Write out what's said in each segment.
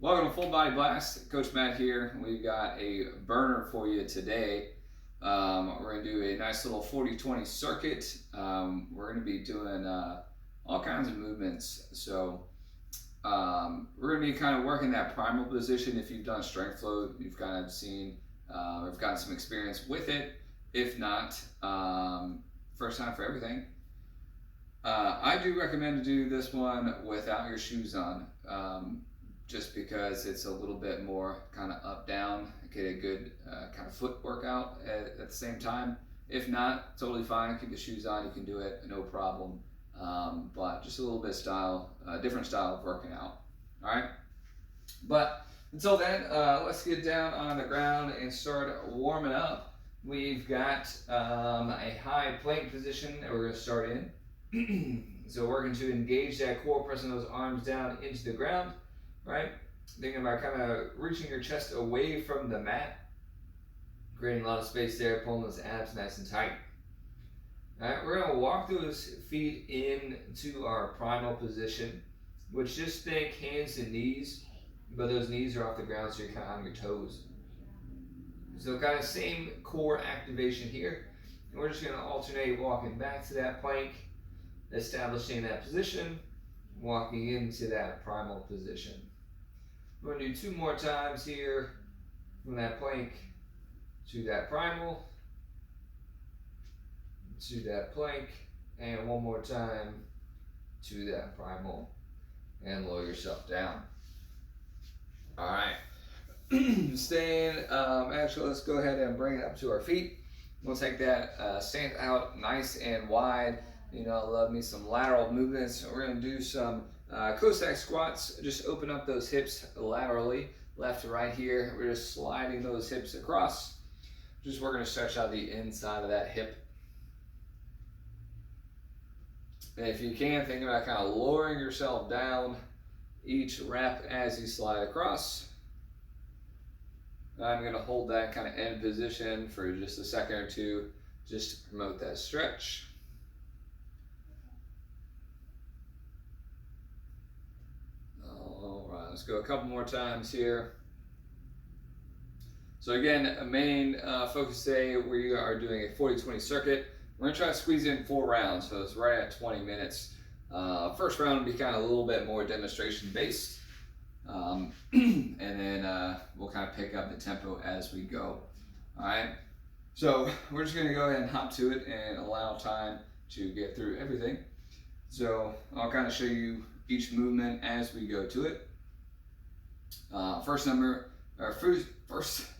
Welcome to Full Body Blast. Coach Matt here. We've got a burner for you today. We're going to do a nice little 40-20 circuit. We're going to be doing all kinds of movements. So we're going to be kind of working that primal position. If you've done strength flow, you've kind of seen, we've gotten some experience with it. If not, first time for everything. I do recommend to do this one without your shoes on. Just because it's a little bit more kind of up down, get a good kind of foot workout at the same time. If not, totally fine, keep the shoes on, you can do it, no problem. But just a little bit different style of working out. All right, but until then, let's get down on the ground and start warming up. We've got a high plank position that we're going to start in. So we're going to engage that core, pressing those arms down into the ground. Right? Thinking about kind of reaching your chest away from the mat, creating a lot of space there, pulling those abs nice and tight. All right, we're going to walk those feet into our primal position, which just think hands and knees, but those knees are off the ground, so you're kind of on your toes. So kind of same core activation here. And we're just going to alternate walking back to that plank, establishing that position, walking into that primal position. We're going to do 2 more times here from that plank to that primal, to that plank, and 1 more time to that primal, and lower yourself down. All right, staying, actually let's go ahead and bring it up to our feet. We'll take that stand out nice and wide. You know, I love me some lateral movements. We're going to do some Cossack Squats. Just open up those hips laterally, left to right here. We're just sliding those hips across. Just we're going to stretch out the inside of that hip. And if you can, think about kind of lowering yourself down each rep as you slide across. I'm going to hold that kind of end position for just a second or two, just to promote that stretch. Let's go a couple more times here. So again, a main focus today, we are doing a 40-20 circuit. We're gonna try to squeeze in 4 rounds, so it's right at 20 minutes. First round will be kind of a little bit more demonstration based. And then we'll kind of pick up the tempo as we go. All right, so we're just gonna go ahead and hop to it and allow time to get through everything. So I'll kind of show you each movement as we go to it. First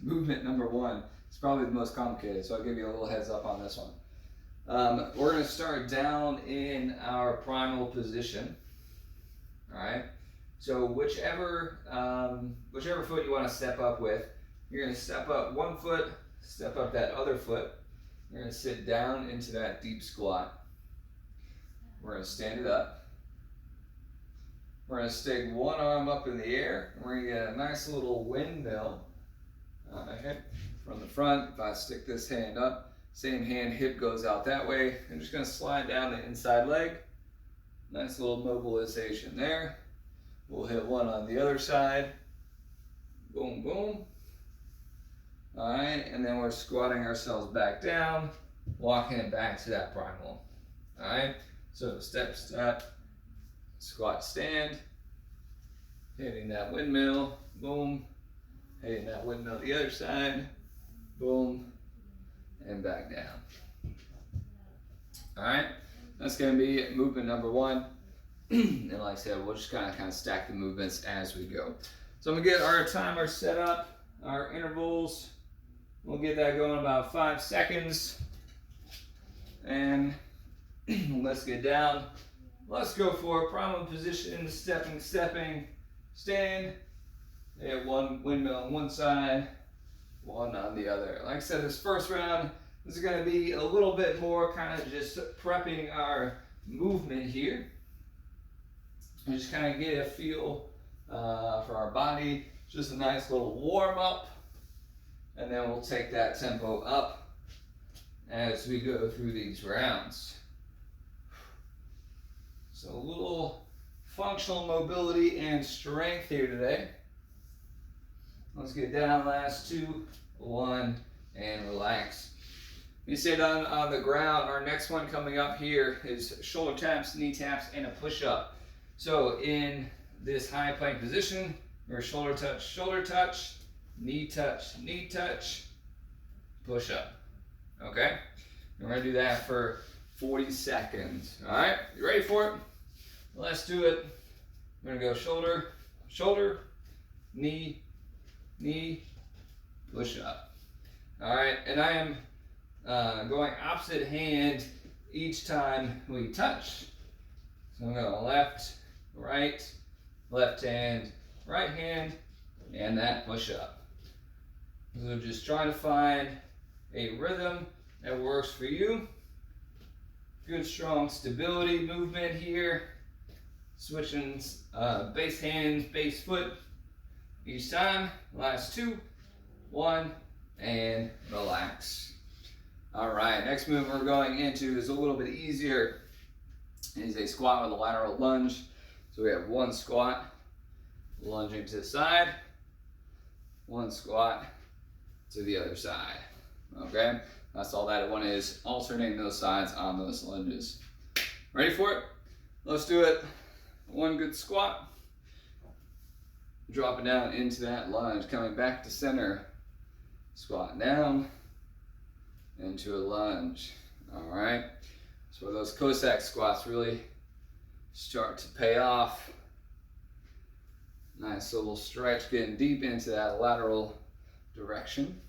movement number 1 is probably the most complicated, so I'll give you a little heads up on this one. We're going to start down in our primal position. All right. So whichever foot you want to step up with, you're going to step up 1 foot, step up that other foot. You're going to sit down into that deep squat. We're going to stand it up. We're going to stick 1 arm up in the air. We're going to get a nice little windmill from the front. If I stick this hand up, same hand, hip goes out that way. I'm just going to slide down the inside leg. Nice little mobilization there. We'll hit 1 on the other side. Boom, boom. All right, and then we're squatting ourselves back down, walking it back to that primal. All right, so step, step. Squat, stand, hitting that windmill, boom, hitting that windmill the other side, boom, and back down. All right, that's going to be movement number 1. And like I said, we'll just kind of stack the movements as we go. So I'm going to get our timer set up, our intervals. We'll get that going about 5 seconds. And let's get down. Let's go for primal position, stepping, stand. Hit 1 windmill on one side, 1 on the other. Like I said, this first round, this is going to be a little bit more kind of just prepping our movement here. And just kind of get a feel for our body. Just a nice little warm up. And then we'll take that tempo up as we go through these rounds. So a little functional mobility and strength here today. Let's get down, last 2, 1, and relax. You sit on the ground. Our next one coming up here is shoulder taps, knee taps, and a push-up. So in this high plank position, we're shoulder touch, knee touch, push up. Okay? And we're gonna do that for 40 seconds. All right? You ready for it? Let's do it. We're gonna go shoulder, knee, push up. All right, and I am going opposite hand each time we touch. So I'm going left, right, left hand, right hand, and that push up. So just trying to find a rhythm that works for you. Good strong stability movement here. Switching base hands, base foot each time. Last 2, 1, and relax. All right, next move we're going into is a little bit easier. It is a squat with a lateral lunge. So we have 1 squat, lunging to the side, 1 squat to the other side. Okay, that's all that one is, alternating those sides on those lunges. Ready for it? Let's do it. 1 good squat, dropping down into that lunge, coming back to center, squat down, into a lunge. All right, so those Cossack squats really start to pay off. Nice little stretch, getting deep into that lateral direction.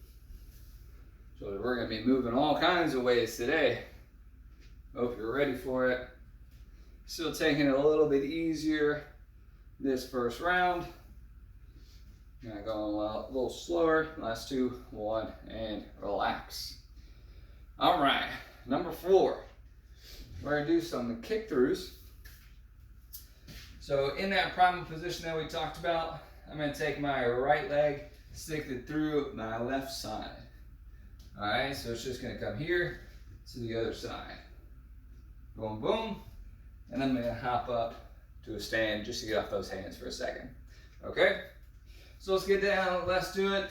So we're going to be moving all kinds of ways today. Hope you're ready for it. Still taking it a little bit easier this first round. Going a little slower. Last 2, 1, and relax. All right, number 4. We're going to do some kick throughs. So in that primal position that we talked about, I'm going to take my right leg, stick it through my left side. All right, so it's just going to come here to the other side. Boom, boom. And I'm going to hop up to a stand just to get off those hands for a second. Okay? So let's get down. Let's do it.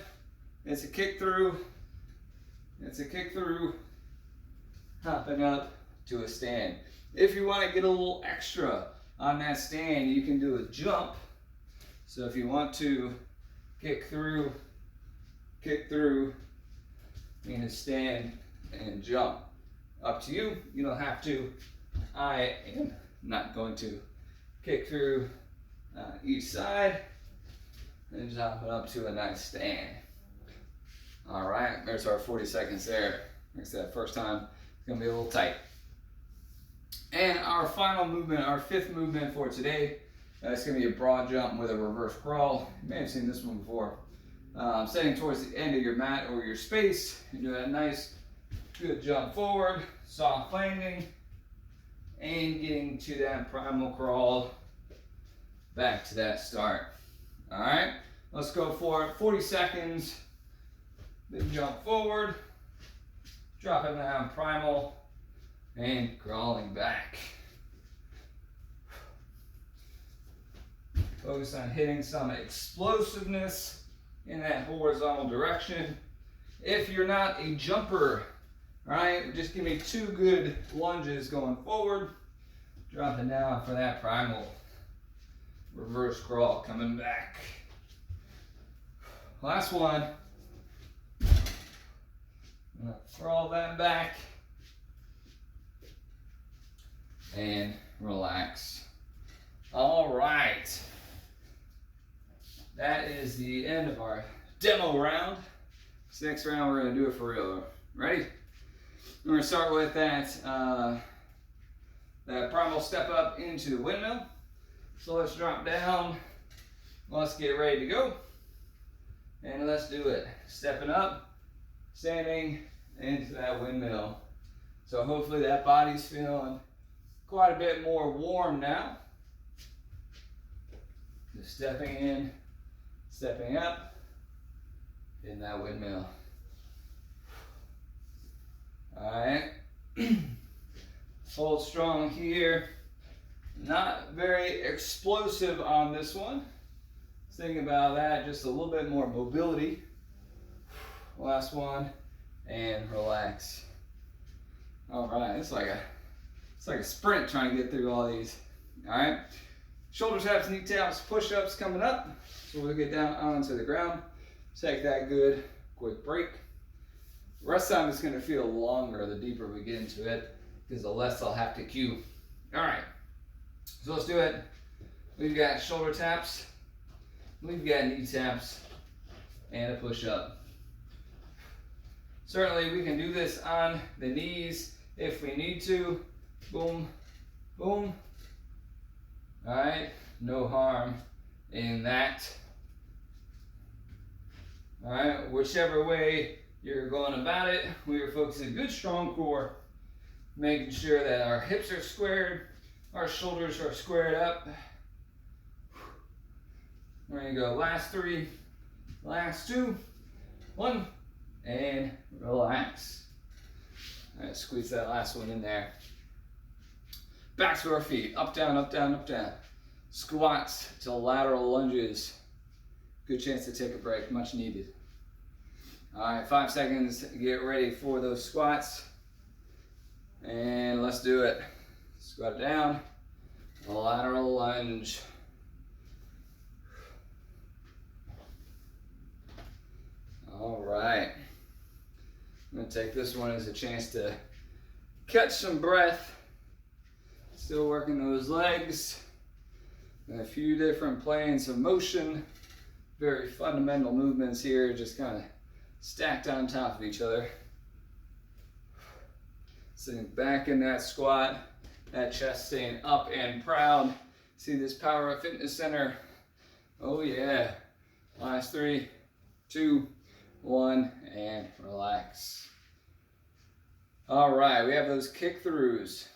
It's a kick through. It's a kick through. Hopping up to a stand. If you want to get a little extra on that stand, you can do a jump. So if you want to kick through, in a stand and jump. Up to you. You don't have to. I am not going to kick through each side and jump it up to a nice stand. All right, there's our 40 seconds there. Like I said, first time, it's gonna be a little tight. And our final movement, our 5th movement for today, it's gonna be a broad jump with a reverse crawl. You may have seen this one before. Setting towards the end of your mat or your space, you do a nice, good jump forward, soft landing, and getting to that primal crawl, back to that start. All right, let's go for it. 40 seconds. Big jump forward, dropping down primal, and crawling back. Focus on hitting some explosiveness in that horizontal direction. If you're not a jumper, all right, just give me 2 good lunges going forward, dropping down for that primal. Reverse crawl, coming back. Last one. Crawl that back. And relax. All right. That is the end of our demo round. This next round, we're going to do it for real. Ready? We're going to start with that primal step up into the windmill. So let's drop down. Let's get ready to go. And let's do it. Stepping up, standing into that windmill. So hopefully that body's feeling quite a bit more warm now. Just stepping in, stepping up in that windmill. All right. Hold strong here. Not very explosive on this one. Think about that, just a little bit more mobility. Last one, and relax. All right, it's like a sprint trying to get through all these. All right, shoulder taps, knee taps, push-ups coming up. So we'll get down onto the ground. Take that good quick break. Rest time is going to feel longer the deeper we get into it, because the less I'll have to cue. All right, so let's do it. We've got shoulder taps, we've got knee taps, and a push-up. Certainly we can do this on the knees if we need to. Boom, boom. All right, no harm in that. All right, whichever way you're going about it, we are focusing a good strong core, making sure that our hips are squared, our shoulders are squared up. We're gonna go last 3, last 2, 1, and relax. All right, squeeze that last one in there. Back to our feet, up, down, up, down, up, down. Squats to lateral lunges. Good chance to take a break, much needed. All right, 5 seconds, get ready for those squats. And let's do it. Squat down, lateral lunge. All right. I'm gonna take this one as a chance to catch some breath. Still working those legs. And a few different planes of motion. Very fundamental movements here, just kind of stacked on top of each other. Sitting back in that squat, that chest staying up and proud. See this Power of Fitness Center. Oh yeah. Last 3, 2, 1, and relax. All right, we have those kick throughs.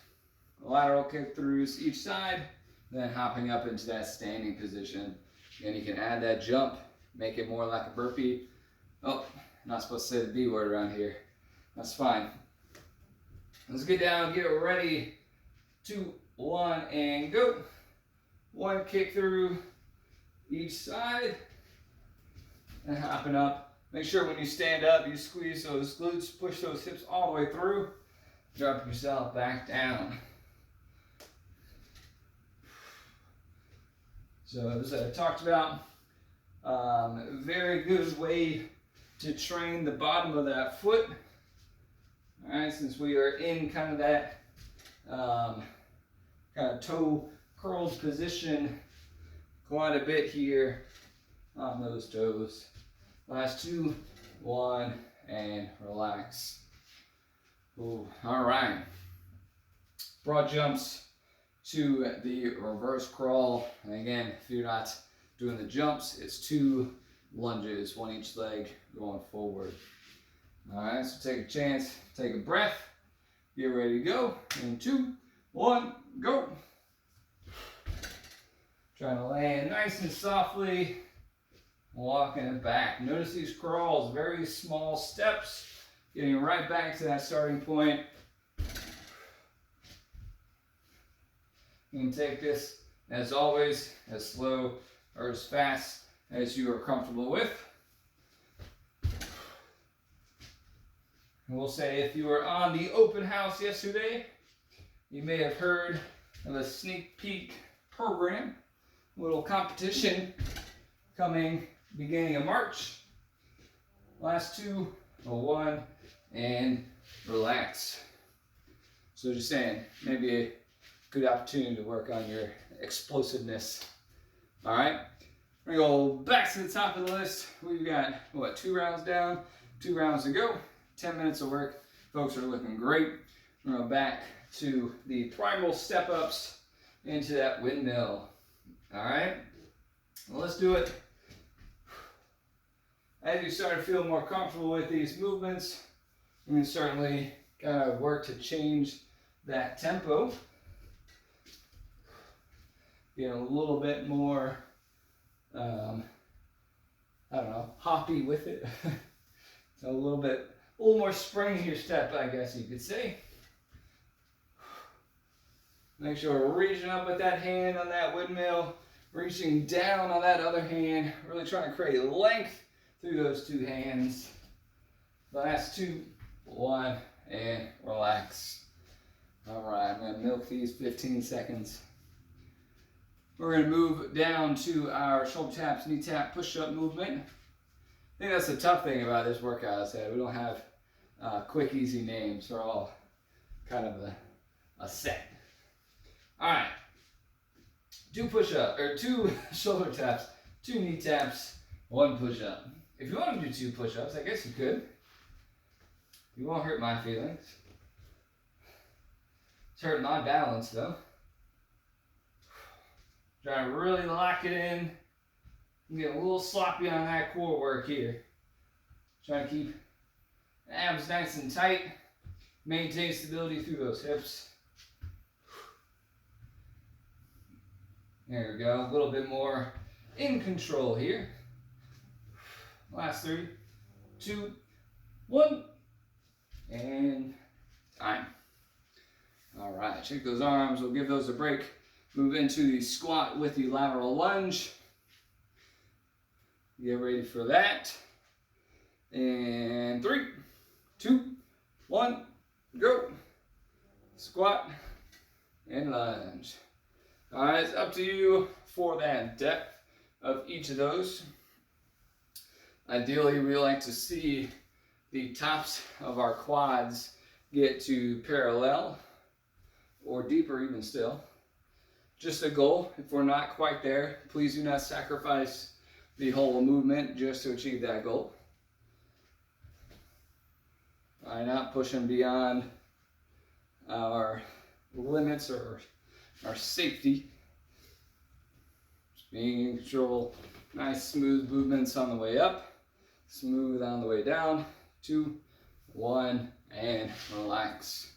Lateral kick throughs each side, then hopping up into that standing position. And you can add that jump, make it more like a burpee. Oh, not supposed to say the B word around here. That's fine. Let's get down, get ready. 2, 1, and go. 1 kick through each side, and hopping up. Make sure when you stand up, you squeeze those glutes, push those hips all the way through. Drop yourself back down. So as I talked about, very good way to train the bottom of that foot. All right, since we are in kind of that kind of toe curled position quite a bit here on those toes. Last 2, 1, and relax. Ooh, all right. Broad jumps to the reverse crawl. And again, if you're not doing the jumps, it's 2 lunges, 1 each leg going forward. All right, so take a chance, take a breath, get ready to go. In 2, 1, go. Trying to land nice and softly, walking it back. Notice these crawls, very small steps, getting right back to that starting point. You can take this, as always, as slow or as fast as you are comfortable with. And we'll say if you were on the open house yesterday, you may have heard of a sneak peek program, a little competition coming beginning of March. Last 2, 1, and relax. So just saying, maybe a good opportunity to work on your explosiveness. All right, we're gonna go back to the top of the list. We've got, what, 2 rounds down, 2 rounds to go, 10 minutes of work. Folks are looking great. We're going back to the primal step-ups into that windmill. All right, well, let's do it. As you start to feel more comfortable with these movements, you can certainly kind of work to change that tempo. Get a little bit more, I don't know, hoppy with it. So a little more spring in your step, I guess you could say. Make sure we're reaching up with that hand on that windmill, Reaching down on that other hand, really trying to create length through those two hands. Last 2, 1, and relax. All right, I'm gonna milk these 15 seconds. We're gonna move down to our shoulder taps, knee tap, push-up movement. I think that's the tough thing about this workout is that we don't have quick, easy names. They're all kind of a set. All right, 2 push-up, or 2 shoulder taps, 2 knee taps, 1 push-up. If you want to do 2 push-ups, I guess you could. You won't hurt my feelings. It's hurting my balance though. Try to really lock it in. Get a little sloppy on that core work here. Try to keep the abs nice and tight. Maintain stability through those hips. There we go. A little bit more in control here. Last 3, 2, 1, and time. All right, shake those arms. We'll give those a break. Move into the squat with the lateral lunge. Get ready for that. And 3, 2, 1, go. Squat and lunge. All right, it's up to you for that depth of each of those. Ideally, we like to see the tops of our quads get to parallel or deeper even still. Just a goal. If we're not quite there, please do not sacrifice the whole movement just to achieve that goal. I'm not pushing beyond our limits or our safety. Just being in control. Nice smooth movements on the way up. Smooth on the way down. 2, 1, and relax.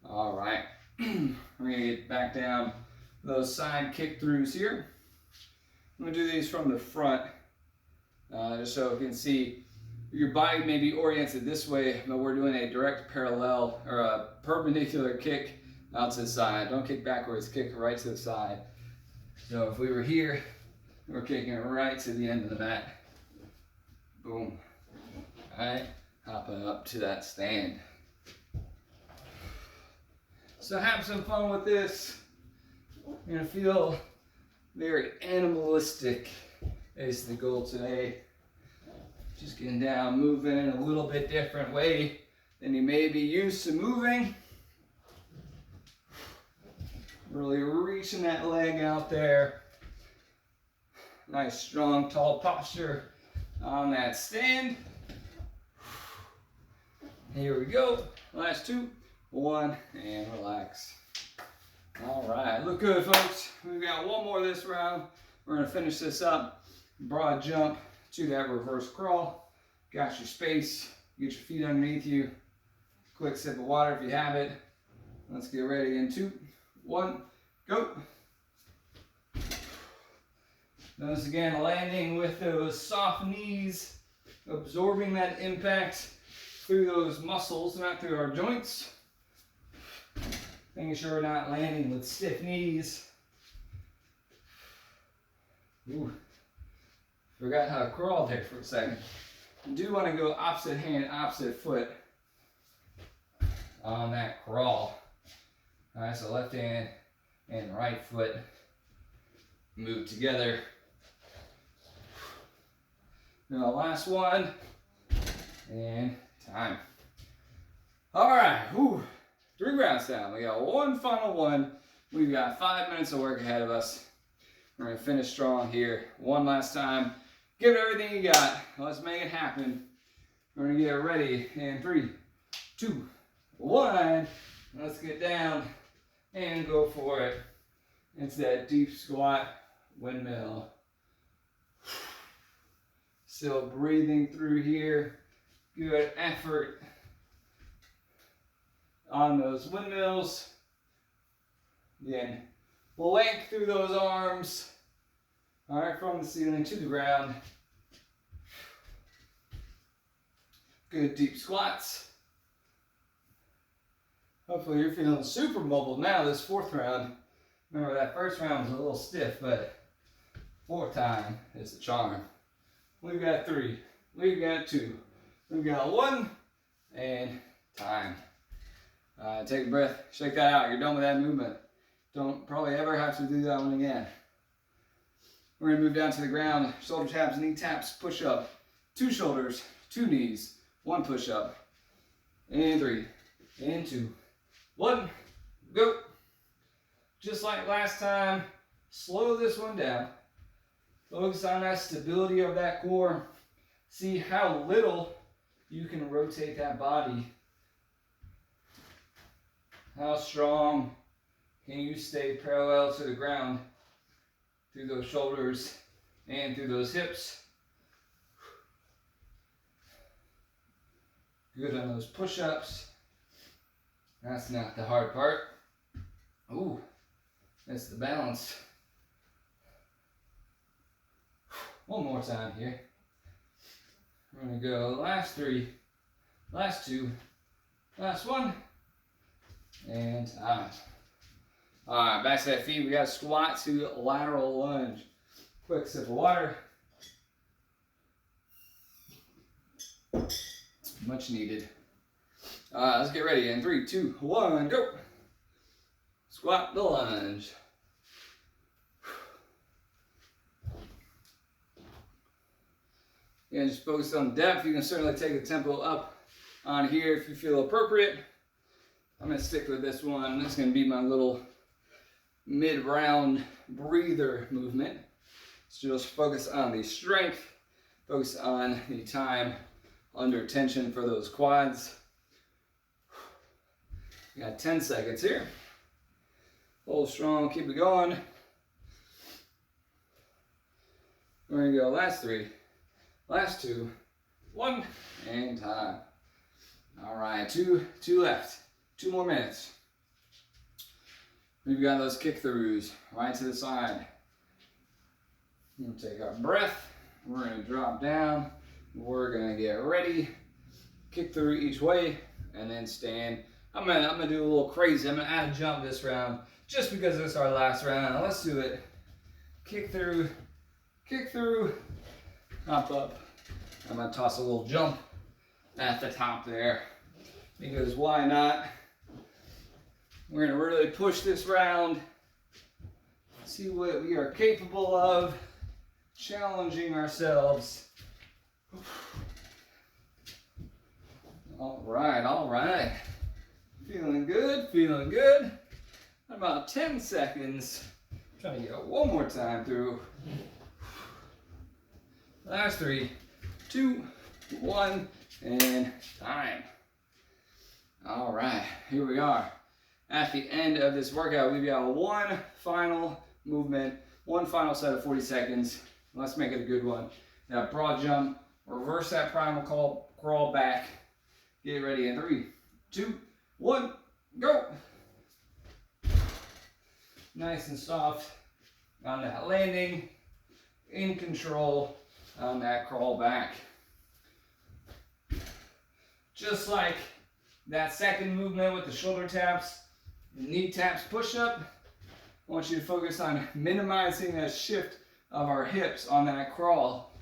All right. We're going to get back down those side kick throughs here. I'm going to do these from the front, just so you can see your body may be oriented this way, but we're doing a direct parallel or a perpendicular kick out to the side. Don't kick backwards, kick right to the side. So if we were here, we're kicking right to the end of the mat. Boom. All right, hopping up to that stand. So have some fun with this. You're gonna feel very animalistic is the goal today. Just getting down, moving in a little bit different way than you may be used to moving. Really reaching that leg out there. Nice, strong, tall posture on that stand. Here we go. Last 2, 1, and relax. All right, look good, folks. We've got one more this round. We're gonna finish this up. Broad jump to that reverse crawl. Got your space. Get your feet underneath you. Quick sip of water if you have it. Let's get ready in 2, 1, go. Notice again, landing with those soft knees, absorbing that impact through those muscles, not through our joints. Making sure we're not landing with stiff knees. Ooh, forgot how to crawl there for a second. You do want to go opposite hand, opposite foot on that crawl. All right, so left hand and right foot move together. Now last one, and time. All right, 3 rounds down. We got one final one. We've got 5 minutes of work ahead of us. We're gonna finish strong here. One last time. Give it everything you got. Let's make it happen. We're gonna get ready in 3, 2, 1. Let's get down and go for it. It's that deep squat windmill. Still breathing through here. Good effort on those windmills. Again, length through those arms. All right, from the ceiling to the ground. Good deep squats. Hopefully you're feeling super mobile now this 4th round. Remember that first round was a little stiff, but Fourth time is the charm. We've got 3. We've got 2. We've got 1. And time. Take a breath. Shake that out. You're done with that movement. Don't probably ever have to do that one again. We're going to move down to the ground. Shoulder taps, knee taps, push up. 2 shoulders, 2 knees, 1 push up. And 3. And 2. 1. Go. Just like last time, slow this one down. Focus on that stability of that core. See how little you can rotate that body. How strong can you stay parallel to the ground through those shoulders and through those hips. Good on those push-ups. That's not the hard part. Ooh, that's the balance. One more time here. We're gonna go last 3, last 2, last 1, and time. All right, back to that feet. We got squat to lateral lunge. Quick sip of water. Much needed. All right, let's get ready. In 3, 2, 1, go. Squat the lunge. Again, just focus on depth. You can certainly take the tempo up on here if you feel appropriate. I'm going to stick with this one. This is going to be my little mid-round breather movement. So just focus on the strength, focus on the time under tension for those quads. We got 10 seconds here. Hold strong, keep it going. We're gonna go last 3, last 2, 1, and time. All right, two left, 2 more minutes. We've got those kick throughs right to the side. We're gonna take our breath. We're gonna drop down. We're gonna get ready. Kick through each way and then stand. I'm gonna do a little crazy. I'm gonna add a jump this round just because it's our last round. Let's do it. Kick through, hop up. I'm gonna toss a little jump at the top there because why not? We're gonna really push this round, see what we are capable of, challenging ourselves. All right. Feeling good. About 10 seconds. Trying to get one more time through. Last 3, 2, 1, and time. All right, here we are. At the end of this workout, we've got one final movement, one final set of 40 seconds. Let's make it a good one. Now, broad jump, reverse that primal crawl back. Get ready in 3, 2, 1, go. Nice and soft on that landing, in control on that crawl back. Just like that second movement with the shoulder taps, the knee taps push up, I want you to focus on minimizing that shift of our hips on that crawl.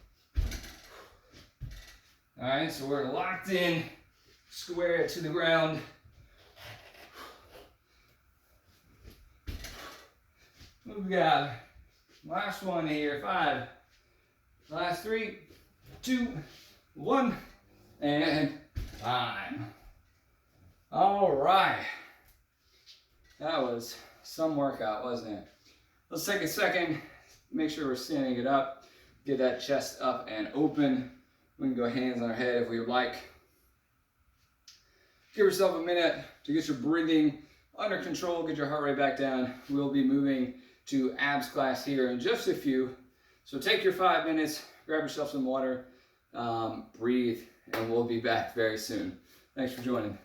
All right, so we're locked in, square to the ground. We've got last one here, 5, last 3, 2, 1, and time. All right. That was some workout, wasn't it? Let's take a second, make sure we're standing it up, get that chest up and open. We can go hands on our head if we would like. Give yourself a minute to get your breathing under control, get your heart rate back down. We'll be moving to abs class here in just a few. So take your 5 minutes, grab yourself some water, breathe, and we'll be back very soon. Thanks for joining.